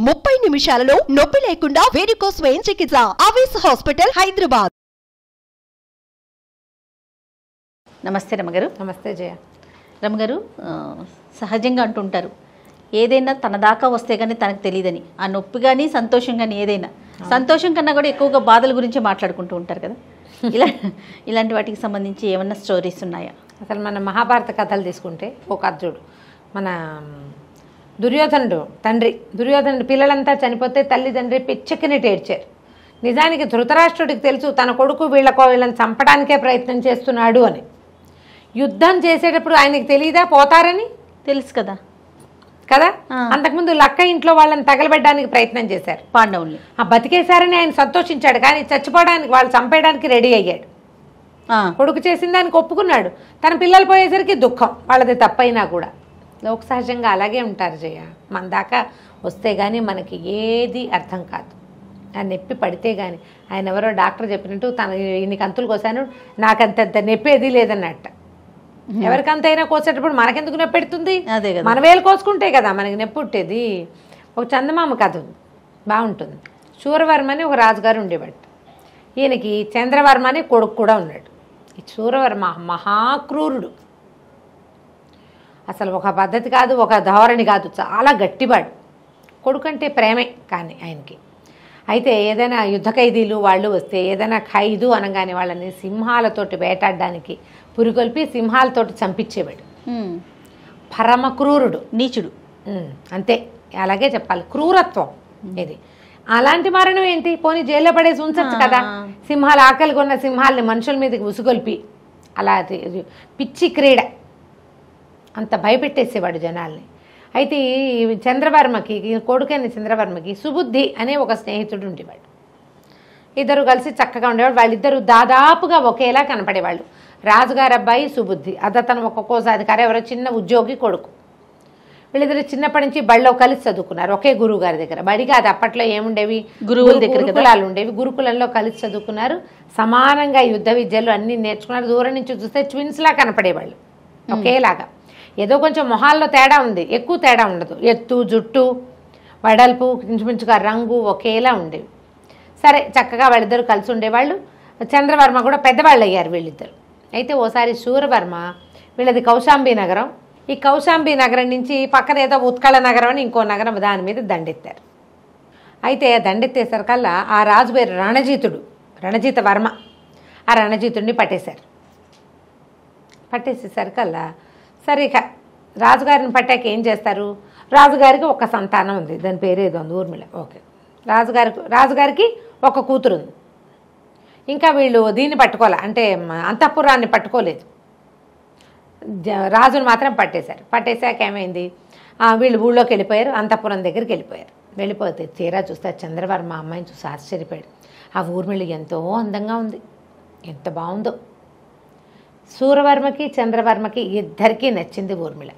30 నిమిషాలలో నొప్పి లేకుండా వేడికోస్ స్వయం చికిత్స ఆవేశ హాస్పిటల్ హైదరాబాద్. నమస్తే రమగారు. నమస్తే జయ. రమగారు, సహజంగా అంటుంటారు ఏదైనా తన దాకా వస్తే కానీ తనకు తెలియదని. ఆ నొప్పి కానీ సంతోషం కానీ ఏదైనా, సంతోషం కన్నా కూడా ఎక్కువగా బాధల గురించి మాట్లాడుకుంటూ ఉంటారు కదా. ఇలాంటి వాటికి సంబంధించి ఏమన్నా స్టోరీస్ ఉన్నాయా? అసలు మన మహాభారత కథలు తీసుకుంటే ఒక అర్జునుడు, మన దుర్యోధనుడు తండ్రి, దుర్యోధనుడు పిల్లలంతా చనిపోతే తల్లిదండ్రి పిచ్చెక్కినట్టు ఏడ్చారు. నిజానికి ధృతరాష్ట్రుడికి తెలుసు తన కొడుకు వీళ్ళని చంపడానికే ప్రయత్నం చేస్తున్నాడు అని. యుద్ధం చేసేటప్పుడు ఆయనకి తెలియదా పోతారని? తెలుసు కదా. అంతకుముందు లక్క ఇంట్లో వాళ్ళని తగలబెట్టడానికి ప్రయత్నం చేశారు పాండవుల్ని. బతికేశారని ఆయన సంతోషించాడు, కానీ చచ్చిపోవడానికి వాళ్ళు చంపేయడానికి రెడీ అయ్యాడు. కొడుకు చేసిన దానికి ఒప్పుకున్నాడు. తన పిల్లలు పోయేసరికి దుఃఖం, వాళ్ళది తప్పైనా కూడా. లోక సహజంగా అలాగే ఉంటారు జయ. మన దాకా వస్తే కానీ మనకి ఏది అర్థం కాదు. ఆ నొప్పి పడితే కానీ, ఆయన ఎవరో డాక్టర్ చెప్పినట్టు తన ఇన్ని కంతులు కోసాను నాకంత నొప్పేది లేదన్నట్ట. ఎవరికంతైనా కోసేటప్పుడు మనకెందుకు నొప్పి పెడుతుంది? అదే కదా, మన వేలు కోసుకుంటే కదా మనకి నొప్పి పుట్టేది. ఒక చందమామ కథ ఉంది, బాగుంటుంది. శూరవర్మ అని ఒక రాజుగారు ఉండేవాడు. ఈయనకి చంద్రవర్మ అని కొడుకు కూడా ఉన్నాడు. ఈ శూరవర్మ మహాక్రూరుడు, అసలు ఒక పద్ధతి కాదు, ఒక ధోరణి కాదు, చాలా గట్టివాడు. కొడుకంటే ప్రేమే కానీ ఆయనకి. అయితే ఏదైనా యుద్ధ ఖైదీలు వాళ్ళు వస్తే, ఏదైనా ఖైదు అనగానే వాళ్ళని సింహాలతోటి వేటాడడానికి పురికొల్పి సింహాలతోటి చంపించేవాడు. పరమ క్రూరుడు, నీచుడు, అంతే, అలాగే చెప్పాలి, క్రూరత్వం ఇది. అలాంటి మరణం ఏంటి, పోనీ జైల్లో పడేసి ఉంచచ్చు కదా. సింహాలు, ఆకలి కొన్న సింహాలని మనుషుల మీదకి ఉసుగొల్పి అలా పిచ్చి క్రీడ, అంత భయపెట్టేసేవాడు జనాల్ని. అయితే ఈ చంద్రవర్మకి, కొడుకైన చంద్రవర్మకి సుబుద్ధి అనే ఒక స్నేహితుడు ఉండేవాడు. ఇద్దరు కలిసి చక్కగా ఉండేవాడు. వాళ్ళిద్దరూ దాదాపుగా ఒకేలా కనపడేవాళ్ళు. రాజుగారి అబ్బాయి సుబుద్ధి, అతను ఒక కోశాధికారి, ఎవరో చిన్న ఉద్యోగి కొడుకు. వీళ్ళిద్దరు చిన్నప్పటి నుంచి బడిలో కలిసి చదువుకున్నారు, ఒకే గురువు గారి దగ్గర. బడిగా అది అప్పట్లో ఏముండేవి, గురువుల దగ్గర గురుకులాలు ఉండేవి. గురుకులంలో కలిసి చదువుకున్నారు, సమానంగా యుద్ధ విద్యలు అన్నీ నేర్చుకున్నారు. దూరం నుంచి చూస్తే ట్విన్స్లా కనపడేవాళ్ళు, ఒకేలాగా. ఏదో కొంచెం మొహాల్లో తేడా ఉంది, ఎక్కువ తేడా ఉండదు. ఎత్తు, జుట్టు, వడల్పు, ఇంచుమించుగా రంగు ఒకేలా ఉండేవి. సరే, చక్కగా వాళ్ళిద్దరూ కలిసి ఉండేవాళ్ళు. చంద్రవర్మ కూడా పెద్దవాళ్ళు అయ్యారు వీళ్ళిద్దరు. అయితే ఓసారి శూరవర్మ, వీళ్ళది కౌశాంబి నగరం, ఈ కౌశాంబి నగరం నుంచి పక్కన ఏదో ఉత్కళ నగరం అని ఇంకో నగరం, దాని మీద దండెత్తారు. అయితే దండెత్తేసరికల్లా ఆ రాజు పేరు రణజితుడు, రణజిత వర్మ. ఆ రణజితుడిని పట్టేశారు. పట్టేసేసరికల్లా సరే, ఇక రాజుగారిని పట్టాక ఏం చేస్తారు? రాజుగారికి ఒక సంతానం ఉంది, దాని పేరు ఏదో ఉంది, ఊర్మిళ. ఓకే, రాజుగారికి ఒక కూతురు ఉంది. ఇంకా వీళ్ళు దీన్ని పట్టుకోలే, అంటే అంతఃపురాన్ని పట్టుకోలేదు, రాజును మాత్రం పట్టేశారు. పట్టేశాక ఏమైంది, వీళ్ళు ఊళ్ళోకి వెళ్ళిపోయారు, అంతఃపురం దగ్గరికి వెళ్ళిపోయారు. వెళ్ళిపోతే తీరా చూస్తే చంద్రవర్మ అమ్మాయిని చూసి ఆశ్చర్యపోయాడు. ఆ ఊర్మిళ ఎంతో అందంగా ఉంది, ఎంత బాగుందో. శూరవర్మకి చంద్రవర్మకి ఇద్దరికీ నచ్చింది ఊర్మిళ.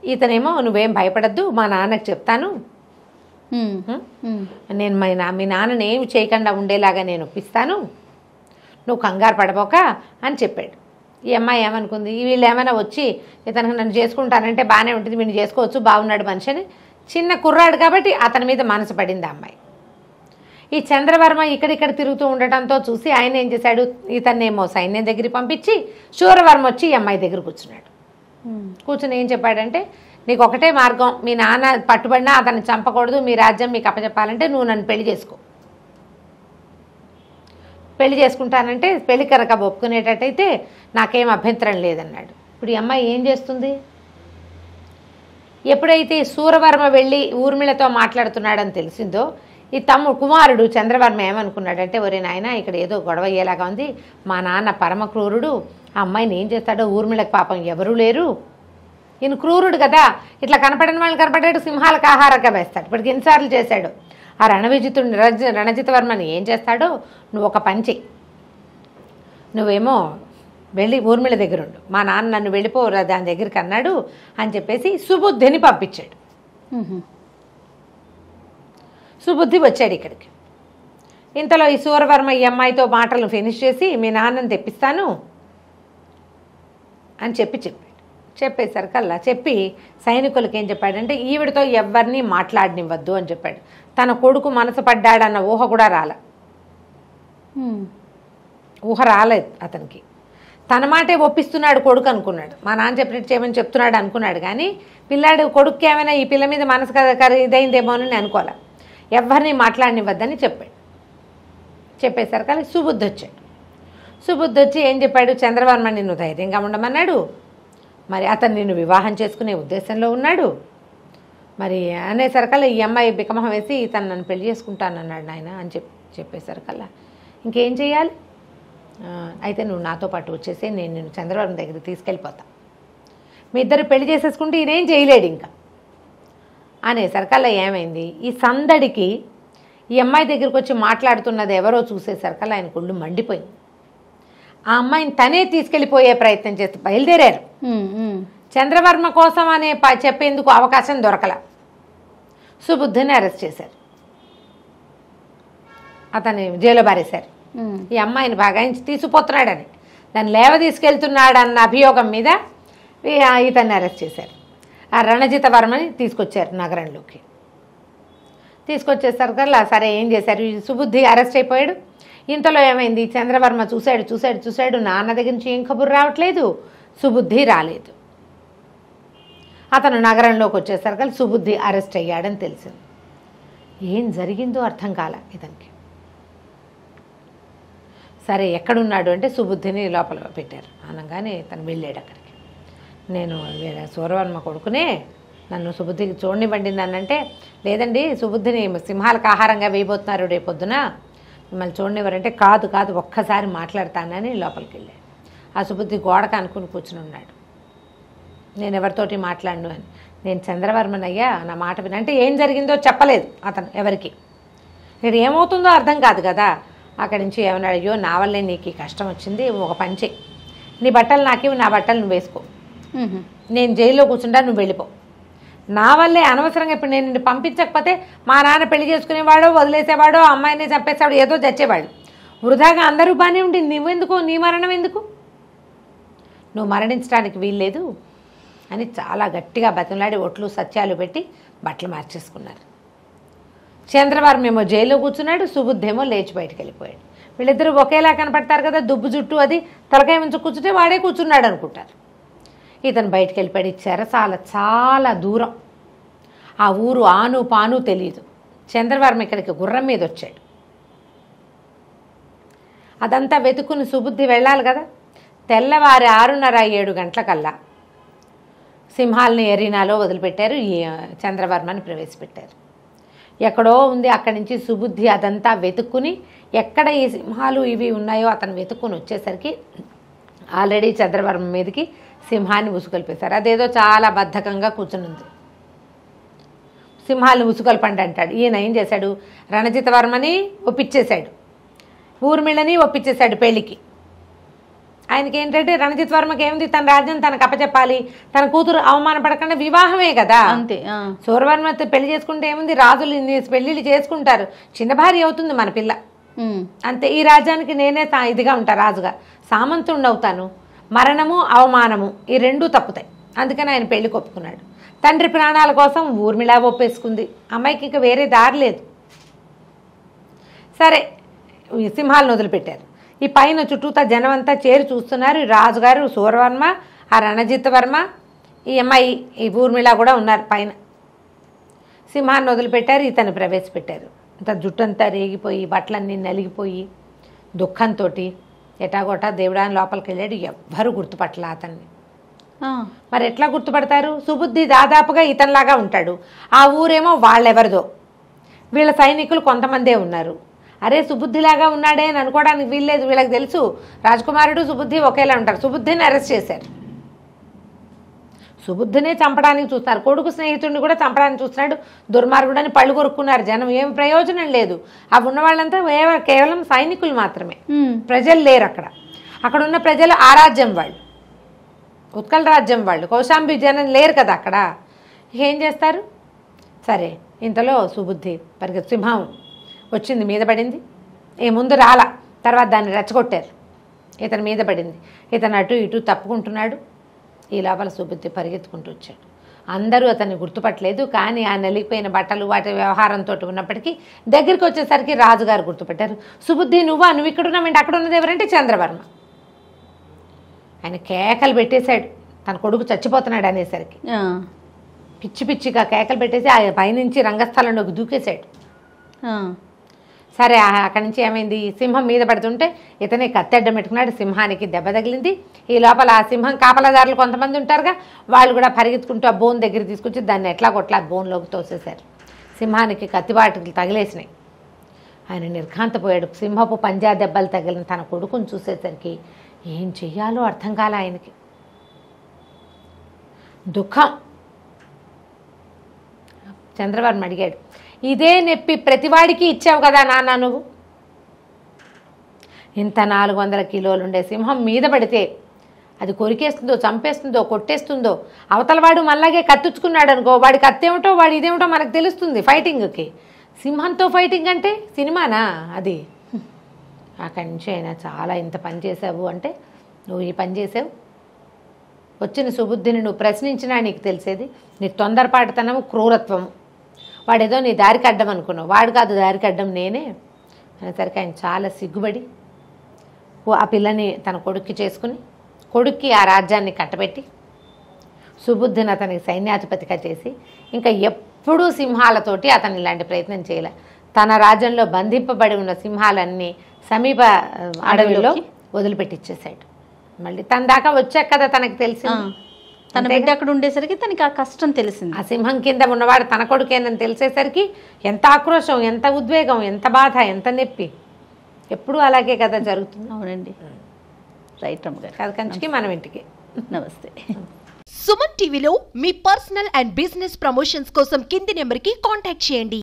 ఇతనేమో నువ్వేం భయపడద్దు, మా నాన్నకు చెప్తాను, నేను మీ నాన్నని ఏమి చేయకుండా ఉండేలాగా నేను ఒప్పిస్తాను, నువ్వు కంగారు పడబోక అని చెప్పాడు. ఈ అమ్మాయి ఏమనుకుంది, వీళ్ళు ఏమైనా వచ్చి ఇతనికి నన్ను చేసుకుంటానంటే బాగానే ఉంటుంది, వీడిని చేసుకోవచ్చు, బాగున్నాడు మనిషి అని. చిన్న కుర్రాడు కాబట్టి అతని మీద మనసు పడింది ఆ అమ్మాయి. ఈ చంద్రవర్మ ఇక్కడిక్కడ తిరుగుతూ ఉండటంతో చూసి ఆయన ఏం చేశాడు, ఇతన్నేమో సైన్యం దగ్గరికి పంపించి శూరవర్మ వచ్చి ఈ అమ్మాయి దగ్గర కూర్చున్నాడు. కూర్చుని ఏం చెప్పాడంటే, నీకు ఒకటే మార్గం, మీ నాన్న పట్టుబడినా అతన్ని చంపకూడదు, మీ రాజ్యం మీకు అప్పచెప్పాలంటే నువ్వు నన్ను పెళ్లి చేసుకో. పెళ్లి చేసుకుంటానంటే పెళ్లి కనుక ఒప్పుకునేటట్టయితే నాకేం అభ్యంతరం లేదన్నాడు. ఇప్పుడు ఈ అమ్మాయి ఏం చేస్తుంది? ఎప్పుడైతే శూరవర్మ వెళ్ళి ఊర్మిళతో మాట్లాడుతున్నాడని తెలిసిందో, ఈ కుమారుడు చంద్రవర్మ ఏమనుకున్నాడంటే, ఒరే నాయన, ఇక్కడ ఏదో గొడవ అయ్యేలాగా ఉంది, మా నాన్న పరమ క్రూరుడు, ఆ అమ్మాయిని ఏం చేస్తాడో, ఊర్మిళకు పాపం ఎవరూ లేరు, ఈయన క్రూరుడు కదా, ఇట్లా కనపడని వాళ్ళని కనపడాడు, సింహాలకు ఆహారంగా వేస్తాడు. ఇప్పటికి ఎన్నిసార్లు చేశాడు. ఆ రణజితవర్మని ఏం చేస్తాడో, నువ్వు ఒక పని చెయ్యి, నువ్వేమో వెళ్ళి ఊర్మిళ దగ్గర ఉండు, మా నాన్న నన్ను వెళ్ళిపోరా దాని దగ్గరికి అన్నాడు అని చెప్పేసి సుబుద్ధిని పంపించాడు. సుబుద్ధి వచ్చాడు ఇక్కడికి. ఇంతలో ఈ శూరవర్మ ఈ అమ్మాయితో మాటలు ఫినిష్ చేసి, మీ నాన్నని తెప్పిస్తాను అని చెప్పాడు. చెప్పేసరికల్లా చెప్పి సైనికులకి ఏం చెప్పాడంటే ఈవిడతో ఎవరిని మాట్లాడనివ్వద్దు అని చెప్పాడు. తన కొడుకు మనసు పడ్డాడన్న ఊహ కూడా ఊహ రాలేదు అతనికి. తన మాటే ఒప్పిస్తున్నాడు కొడుకు అనుకున్నాడు. మా నాన్న చెప్పినట్టు చేయమని చెప్తున్నాడు అనుకున్నాడు. కానీ పిల్లాడు కొడుకు ఏమైనా ఈ పిల్ల మీద మనసు ఇదైందేమో అని అనుకోలే. ఎవరిని మాట్లాడనివ్వద్దని చెప్పాడు. చెప్పేసరికి సుబుద్ధి వచ్చాడు. సుబుద్ధి వచ్చి ఏం చెప్పాడు, చంద్రవర్మ నిన్ను ధైర్యంగా ఉండమన్నాడు, మరి అతను నిన్ను వివాహం చేసుకునే ఉద్దేశంలో ఉన్నాడు, మరి అనేసరికల్లా ఈ అమ్మాయి బికమహం వేసి తను నన్ను పెళ్లి చేసుకుంటానన్నాడు నాయన అని చెప్పేసరికల్లా ఇంకేం చేయాలి, అయితే నువ్వు నాతో పాటు వచ్చేసి నేను నిన్ను చంద్రవర్మ దగ్గరికి తీసుకెళ్ళిపోతా, మీ ఇద్దరు పెళ్లి చేసేసుకుంటే ఈయనేం చేయలేడు ఇంకా అనేసరికల్లా ఏమైంది, ఈ సందడికి ఈ అమ్మాయి దగ్గరికి వచ్చి మాట్లాడుతున్నది ఎవరో చూసేసరికల్లా ఆయన ఒళ్ళు మండిపోయింది. ఆ అమ్మాయిని తనే తీసుకెళ్ళిపోయే ప్రయత్నం చేస్తూ బయలుదేరారు. చంద్రవర్మ కోసం అనే చెప్పేందుకు అవకాశం దొరకల. సుబుద్ధిని అరెస్ట్ చేశారు, అతన్ని జైల్లో బారేశారు. ఈ అమ్మాయిని బాగాయించి తీసుకుపోతున్నాడని, దాన్ని లేవ తీసుకెళ్తున్నాడన్న అభియోగం మీద ఇతన్ని అరెస్ట్ చేశారు. ఆ రణజిత వర్మని తీసుకొచ్చారు నగరంలోకి. తీసుకొచ్చేసరికల్లా సరే ఏం చేశారు, ఈ సుబుద్ధి అరెస్ట్ అయిపోయాడు. ఇంతలో ఏమైంది, చంద్రవర్మ చూశాడు నాన్న దగ్గర నుంచి ఏం కబురు రావట్లేదు, సుబుద్ధి రాలేదు. అతను నగరంలోకి వచ్చేసరికి సుబుద్ధి అరెస్ట్ అయ్యాడని తెలిసింది. ఏం జరిగిందో అర్థం కాల ఇతనికి. సరే ఎక్కడున్నాడు అంటే సుబుద్ధిని లోపల పెట్టారు. అనగానే తను వెళ్ళాడు అక్కడికి. నేను సూరవర్మ కొడుకునే, నన్ను సుబుద్ధికి చూడనివ్వండి అనంటే, లేదండి సుబుద్ధిని సింహాలకు ఆహారంగా వేయబోతున్నారు రేపొద్దున, మిమ్మల్ని చూడనివ్వరంటే, కాదు ఒక్కసారి మాట్లాడతానని లోపలికి వెళ్ళాడు. ఆ సుబుద్ధి గోడకు అనుకుని కూర్చుని ఉన్నాడు. నేను ఎవరితోటి మాట్లాడను అని. నేను చంద్రవర్మనయ్యా, నా మాట విని అంటే ఏం జరిగిందో చెప్పలేదు అతను ఎవరికి. ఇక్కడ ఏమవుతుందో అర్థం కాదు కదా. అక్కడి నుంచి ఏమన్నాడు, అయ్యో నా వల్లే నీకు ఈ కష్టం వచ్చింది, ఒక పని చెయ్యి, నీ బట్టలు నాకివి, నా బట్టలు నువ్వు వేసుకో, నేను జైల్లో కూర్చుంటా, నువ్వు వెళ్ళిపో, నా వల్లే అనవసరంగా ఇప్పుడు నేను నిన్ను పంపించకపోతే మా నాన్న పెళ్లి చేసుకునేవాడో వదిలేసేవాడో అమ్మాయిని చంపేసేవాడు, ఏదో చచ్చేవాడు, వృధాగా అందరూ బాగానే ఉండి నువ్వెందుకు, నీ మరణం ఎందుకు, నువ్వు మరణించడానికి వీల్లేదు అని చాలా గట్టిగా బతిమలాడి ఒట్లు సత్యాలు పెట్టి బట్టలు మార్చేసుకున్నారు. చంద్రవర్మ ఏమో జైల్లో కూర్చున్నాడు, సుబుద్ధేమో లేచి బయటకు వెళ్ళిపోయాడు. వీళ్ళిద్దరూ ఒకేలా కనపడతారు కదా, దుబ్బు జుట్టు అది తలకాయ ముంచు కూర్చుంటే వాడే కూర్చున్నాడు అనుకుంటారు. ఇతను బయటకు వెళ్ళిపోయాడు. ఇచ్చారా చాలా దూరం, ఆ ఊరు ఆను పాను తెలియదు. చంద్రవర్మ ఇక్కడికి గుర్రం మీద వచ్చాడు. అదంతా వెతుక్కుని సుబుద్ధి వెళ్ళాలి కదా. తెల్లవారి 6:30-7 గంటలకల్లా సింహాలని ఎరీనాలో వదిలిపెట్టారు. ఈ చంద్రవర్మని ప్రవేశపెట్టారు. ఎక్కడో ఉంది, అక్కడి నుంచి సుబుద్ధి అదంతా వెతుక్కుని ఎక్కడ ఈ సింహాలు ఇవి ఉన్నాయో అతను వెతుక్కుని వచ్చేసరికి ఆల్రెడీ చంద్రవర్మ మీదకి సింహాన్ని ఉసుకొల్పేశారు. అదేదో చాలా బద్ధకంగా కూర్చునుంది. సింహాలను ఉసుకొల్పండి అంటాడు. ఈయన ఏం చేశాడు, రణజిత వర్మని ఒప్పించేశాడు, ఊర్మిళని ఒప్పించేశాడు పెళ్లికి. ఆయనకి ఏంటంటే రణజిత్ వర్మకి ఏముంది, తన రాజ్యం తనకు అప్పచెప్పాలి, తన కూతురు అవమానపడకుండా వివాహమే కదా అంతే. సూరవర్మ పెళ్లి చేసుకుంటే ఏముంది, రాజులు ఇన్ని పెళ్లిళ్ళు చేసుకుంటారు, చిన్న భార్య అవుతుంది మన పిల్ల అంతే. ఈ రాజ్యానికి నేనే ఇదిగా ఉంటా, రాజుగా సామంతుణ్ణి అవుతాను, మరణము అవమానము ఈ రెండూ తప్పుతాయి. అందుకని ఆయన పెళ్లి ఒప్పుకున్నాడు. తండ్రి ప్రాణాల కోసం ఊర్మిళ ఒప్పేసుకుంది. అమ్మాయికి ఇక వేరే దారి లేదు. సరే సింహాలను వదిలిపెట్టారు. ఈ పైన చుట్టూతా జనం అంతా చేరి చూస్తున్నారు. ఈ రాజుగారు సూరవర్మ, ఆ రణజిత్ వర్మ, ఈ అమ్మాయి ఈ ఊర్మిళ కూడా ఉన్నారు పైన. సింహాన్ని వదిలిపెట్టారు, ఇతను ప్రవేశపెట్టారు. ఇంత జుట్టంతా రేగిపోయి బట్టలన్నీ నలిగిపోయి దుఃఖంతో ఎటాగోటా దేవుడాని లోపలికి వెళ్ళాడు. ఎవ్వరూ గుర్తుపట్టలే అతన్ని. మరి ఎట్లా గుర్తుపడతారు, సుబుద్ధి దాదాపుగా ఇతనిలాగా ఉంటాడు, ఆ ఊరేమో వాళ్ళెవరిదో, వీళ్ళ సైనికులు కొంతమందే ఉన్నారు. అరే సుబుద్ధిలాగా ఉన్నాడే అని అనుకోవడానికి వీల్లేదు, వీళ్ళకి తెలుసు రాజకుమారుడు సుబుద్ధి ఒకేలా ఉంటారు. సుబుద్ధిని అరెస్ట్ చేశారు. సుబుద్ధినే చంపడానికి చూస్తున్నారు, కొడుకు స్నేహితుడిని కూడా చంపడానికి చూస్తున్నాడు, దుర్మార్గుడని పళ్ళు కొరుక్కున్నారు జనం. ఏం ప్రయోజనం లేదు. అవి ఉన్న వాళ్ళంతా కేవలం సైనికులు మాత్రమే, ప్రజలు లేరు అక్కడ. అక్కడ ఉన్న ప్రజలు ఆ రాజ్యం వాళ్ళు, ఉత్కళ రాజ్యం వాళ్ళు, కౌశాంబి జనం లేరు కదా అక్కడ. ఏం చేస్తారు. సరే ఇంతలో సుబుద్ధి సింహం వచ్చింది, మీద పడింది. ముందు రాలా, తర్వాత దాన్ని రెచ్చగొట్టారు, ఇతని మీద పడింది. ఇతను అటు ఇటు తప్పుకుంటున్నాడు. ఈ లోపల సుబుద్ధి పరిగెత్తుకుంటూ వచ్చాడు. అందరూ అతన్ని గుర్తుపట్టలేదు, కానీ ఆ నలిగిపోయిన బట్టలు వాటి వ్యవహారంతో ఉన్నప్పటికీ దగ్గరికి వచ్చేసరికి రాజుగారు గుర్తుపట్టారు. సుబుద్ధి నువ్వు ఇక్కడ ఉన్నామంటే అక్కడ ఉన్నది ఎవరంటే చంద్రవర్మ. ఆయన కేకలు పెట్టేశాడు, తన కొడుకు చచ్చిపోతున్నాడు అనేసరికి పిచ్చి పిచ్చిగా కేకలు పెట్టేసి ఆ పైనుంచి రంగస్థలంలోకి దూకేశాడు. సరే అక్కడి నుంచి ఏమైంది, సింహం మీద పడుతుంటే ఇతనే కత్తెడ్డం పెట్టుకున్నాడు, సింహానికి దెబ్బ తగిలింది. ఈ లోపల ఆ సింహం కాపలాదారులు కొంతమంది ఉంటారుగా, వాళ్ళు కూడా పరిగెత్తుకుంటూ ఆ బోన్ దగ్గర తీసుకొచ్చి దాన్ని ఎట్లా కొట్లా బోన్లోకి తోసేశారు. సింహానికి కత్తిబాటులు తగిలేసినాయి. ఆయన నిర్ఘాంతపోయాడు. సింహపు పంజా దెబ్బలు తగిలిన తన కొడుకుని చూసేసరికి ఏం చెయ్యాలో అర్థం కాలే ఆయనకి. దుఃఖం. చంద్రవర్మ అడిగాడు, ఇదే నొప్పి ప్రతివాడికి ఇచ్చావు కదా నాన్న నువ్వు? ఇంత 400 కిలోలు ఉండే సింహం మీద పడితే అది కొరికేస్తుందో, చంపేస్తుందో, కొట్టేస్తుందో, అవతలవాడు మళ్ళాగే కత్తుచ్చుకున్నాడు అనుకో, వాడి కత్తేమిటో వాడి ఇదేమిటో మనకు తెలుస్తుంది ఫైటింగ్కి. సింహంతో ఫైటింగ్ అంటే సినిమానా అది? అక్కడి నుంచి అయినా చాలా ఇంత పని చేసావు అంటే, నువ్వు ఈ పని చేసావు, వచ్చిన సుబుద్ధిని నువ్వు ప్రశ్నించినా నీకు తెలిసేది. నీ తొందరపాటుతనము, క్రూరత్వము. వాడేదో నీ దారికి అడ్డం అనుకున్నావు, వాడు కాదు దారికి అడ్డం నేనే అనేసరికి ఆయన చాలా సిగ్గుపడి ఆ పిల్లని తన కొడుక్కి చేసుకుని, కొడుక్కి ఆ రాజ్యాన్ని కట్టబెట్టి సుబుద్ధిని అతనికి సైన్యాధిపతిగా చేసి ఇంకా ఎప్పుడూ సింహాలతోటి అతను ఇలాంటి ప్రయత్నం చేయలే. తన రాజ్యంలో బంధింపబడి ఉన్న సింహాలన్నీ సమీప అడవిలో వదిలిపెట్టిచ్చేసాడు. మళ్ళీ తన దాకా వచ్చాక కదా తనకు తెలిసింది, తన బిడ్డ అక్కడ ఉండేసరికి తనకి ఆ కష్టం తెలిసింది. ఆ సింహం కింద ఉన్నవాడు తన కొడుకేనని తెలిసేసరికి ఎంత ఆక్రోశం, ఎంత ఉద్వేగం, ఎంత బాధ, ఎంత నొప్పి. ఎప్పుడు అలాగే కదా జరుగుతుంది. అవునండి, రైట్ అమ్మగారు. కథ కంచికి మనం ఇంటికి. నమస్తే. సుమన్ టీవీలో మీ పర్సనల్ అండ్ బిజినెస్ ప్రమోషన్స్ కోసం కింది నెంబర్కి కాంటాక్ట్ చేయండి.